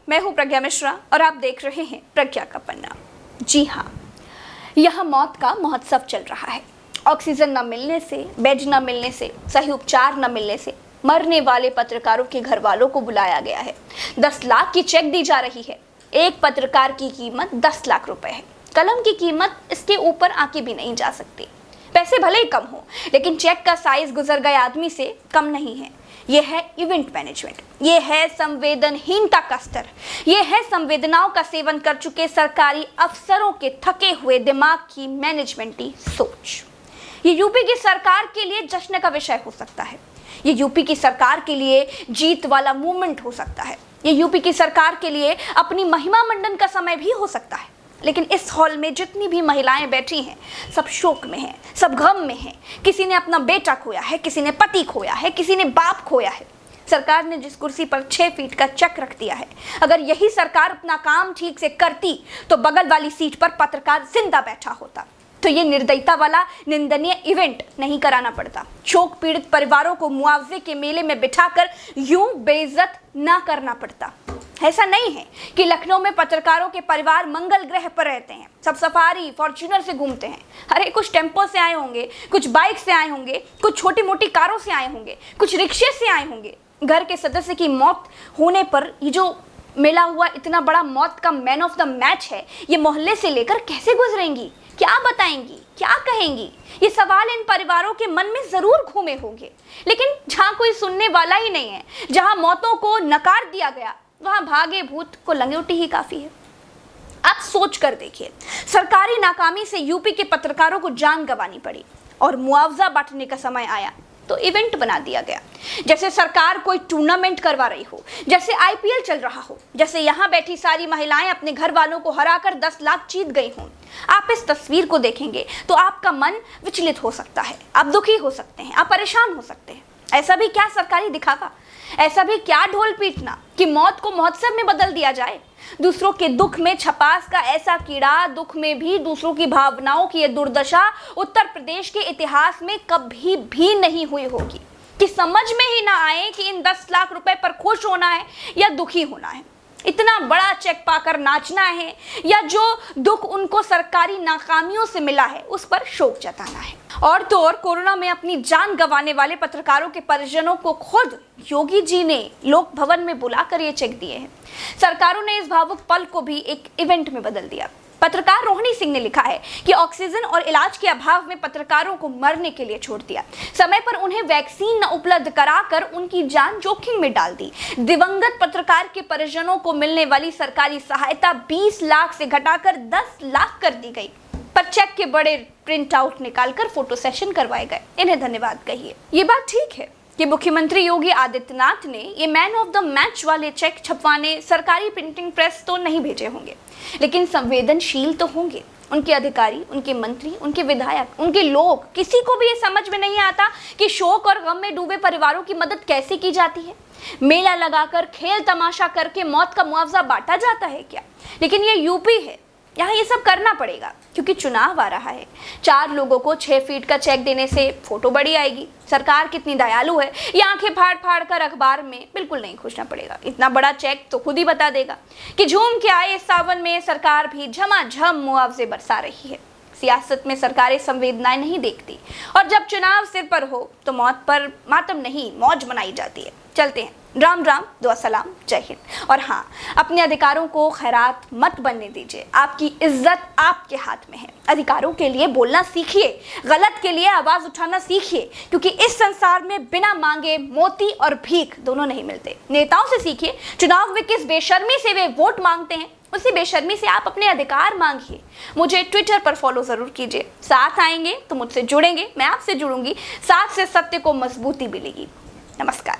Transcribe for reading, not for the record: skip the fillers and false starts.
मैं हूं प्रज्ञा मिश्रा और आप देख रहे हैं प्रज्ञा का पन्ना। जी हाँ, यह मौत का महोत्सव चल रहा है। ऑक्सीजन न मिलने से, बेड न मिलने से, सही उपचार न मिलने से मरने वाले पत्रकारों के घर वालों को बुलाया गया है। 10 लाख की चेक दी जा रही है। एक पत्रकार की कीमत 10 लाख रुपए है। कलम की कीमत इसके ऊपर आके भी नहीं जा सकती। पैसे भले ही कम हो, लेकिन चेक का साइज गुजर गए आदमी से कम नहीं है। यह है इवेंट मैनेजमेंट, यह है संवेदनहीनता का स्तर, यह है संवेदनाओं का सेवन कर चुके सरकारी अफसरों के थके हुए दिमाग की मैनेजमेंटी सोच। ये यूपी की सरकार के लिए जश्न का विषय हो सकता है। ये यूपी की सरकार के लिए जीत वाला मूवमेंट हो सकता है। ये यूपी की सरकार के लिए अपनी महिमा मंडन का समय भी हो सकता है। लेकिन इस हॉल में जितनी भी महिलाएं बैठी हैं, सब शोक में हैं, सब गम में हैं। किसी ने अपना बेटा खोया है, किसी ने पति खोया है, किसी ने बाप खोया है। सरकार ने जिस कुर्सी पर 6 फीट का चेक रख दिया है, अगर यही सरकार अपना काम ठीक से करती तो बगल वाली सीट पर पत्रकार जिंदा बैठा होता। तो ये निर्दयता वाला निंदनीय इवेंट नहीं कराना पड़ता। शोक पीड़ित परिवारों को मुआवजे के मेले में बिठाकर यूं बेइज्जत ना करना पड़ता। ऐसा नहीं है कि लखनऊ में पत्रकारों के परिवार मंगल ग्रह पर रहते हैं, सब सफारी फॉर्च्यूनर से घूमते हैं। अरे कुछ टेम्पो से आए होंगे, कुछ बाइक से आए होंगे, कुछ छोटी मोटी कारों से आए होंगे, कुछ रिक्शे से आए होंगे। घर के सदस्य की मौत होने पर ये जो मिला हुआ इतना बड़ा मौत का मैन ऑफ द मैच है, ये मोहल्ले से लेकर कैसे गुजरेंगी, क्या बताएंगी, क्या कहेंगी? ये सवाल इन परिवारों के मन में जरूर घूमे होंगे। लेकिन जहाँ कोई सुनने वाला ही नहीं है, जहाँ मौतों को नकार दिया गया, वहां भागे भूत को लंगोटी ही काफी है। आप सोच कर देखिए, सरकारी नाकामी से यूपी के पत्रकारों को जान गंवानी पड़ी और मुआवजा बांटने का समय आया तो इवेंट बना दिया गया। जैसे सरकार कोई टूर्नामेंट करवा रही हो, जैसे आईपीएल चल रहा हो, जैसे यहाँ बैठी सारी महिलाएं अपने घर वालों को हराकर 10 लाख जीत गई हों। आप इस तस्वीर को देखेंगे तो आपका मन विचलित हो सकता है, आप दुखी हो सकते हैं, आप परेशान हो सकते हैं। ऐसा भी क्या सरकारी दिखावा, ऐसा भी क्या ढोल पीटना कि मौत को महोत्सव में बदल दिया जाए। दूसरों के दुख में छपास का ऐसा कीड़ा, दुख में भी दूसरों की भावनाओं की यह दुर्दशा उत्तर प्रदेश के इतिहास में कभी भी नहीं हुई होगी कि समझ में ही ना आए कि इन 10 लाख रुपए पर खुश होना है या दुखी होना है। इतना बड़ा चेक पाकर नाचना है या जो दुख उनको सरकारी नाकामियों से मिला है उस पर शोक जताना है। और तो और कोरोना में अपनी जान गंवाने वाले पत्रकारों के परिजनों को खुद योगी जी ने लोक भवन में बुलाकर ये चेक दिए हैं। सरकारों ने इस भावुक पल को भी एक इवेंट में बदल दिया। पत्रकार रोहिणी सिंह ने लिखा है कि ऑक्सीजन और इलाज के अभाव में पत्रकारों को मरने के लिए छोड़ दिया। समय पर उन्हें वैक्सीन न उपलब्ध कराकर उनकी जान जोखिम में डाल दी। दिवंगत पत्रकार के परिजनों को मिलने वाली सरकारी सहायता 20 लाख से घटाकर 10 लाख कर दी गई। पर चेक के बड़े प्रिंट आउट निकालकर फोटो सेशन करवाए गए। इन्हें धन्यवाद कहिए। ये बात ठीक है कि मुख्यमंत्री योगी आदित्यनाथ ने ये मैन ऑफ द मैच वाले चेक छपवाने सरकारी प्रिंटिंग प्रेस तो नहीं भेजे होंगे, लेकिन संवेदनशील तो होंगे। उनके अधिकारी, उनके मंत्री, उनके विधायक, उनके लोग, किसी को भी ये समझ में नहीं आता कि शोक और गम में डूबे परिवारों की मदद कैसे की जाती है। मेला लगाकर, खेल तमाशा करके मौत का मुआवजा बांटा जाता है क्या? लेकिन ये यूपी है, यहाँ ये सब करना पड़ेगा क्योंकि चुनाव आ रहा है। 4 लोगों को 6 फीट का चेक देने से फोटो बड़ी आएगी। सरकार कितनी दयालु है, ये आंखें फाड़ फाड़ कर अखबार में बिल्कुल नहीं खुशना पड़ेगा। इतना बड़ा चेक तो खुद ही बता देगा कि झूम के आए इस सावन में सरकार भी झमाझम मुआवजे बरसा रही है। सियासत में सरकारें संवेदनाएं नहीं देखती और जब चुनाव सिर पर हो तो मौत पर मातम नहीं, मौज मनाई जाती है। चलते हैं, राम राम, दुआ सलाम, जय हिंद। और हाँ, अपने अधिकारों को खैरात मत बनने दीजिए। आपकी इज्जत आपके हाथ में है। अधिकारों के लिए बोलना सीखिए, गलत के लिए आवाज उठाना सीखिए, क्योंकि इस संसार में बिना मांगे मोती और भीख दोनों नहीं मिलते। नेताओं से सीखिए, चुनाव में किस बेशर्मी से वे वोट मांगते हैं, उसी बेशर्मी से आप अपने अधिकार मांगिए। मुझे ट्विटर पर फॉलो जरूर कीजिए। साथ आएंगे तो मुझसे जुड़ेंगे, मैं आपसे जुड़ूंगी, साथ से सत्य को मजबूती मिलेगी। नमस्कार।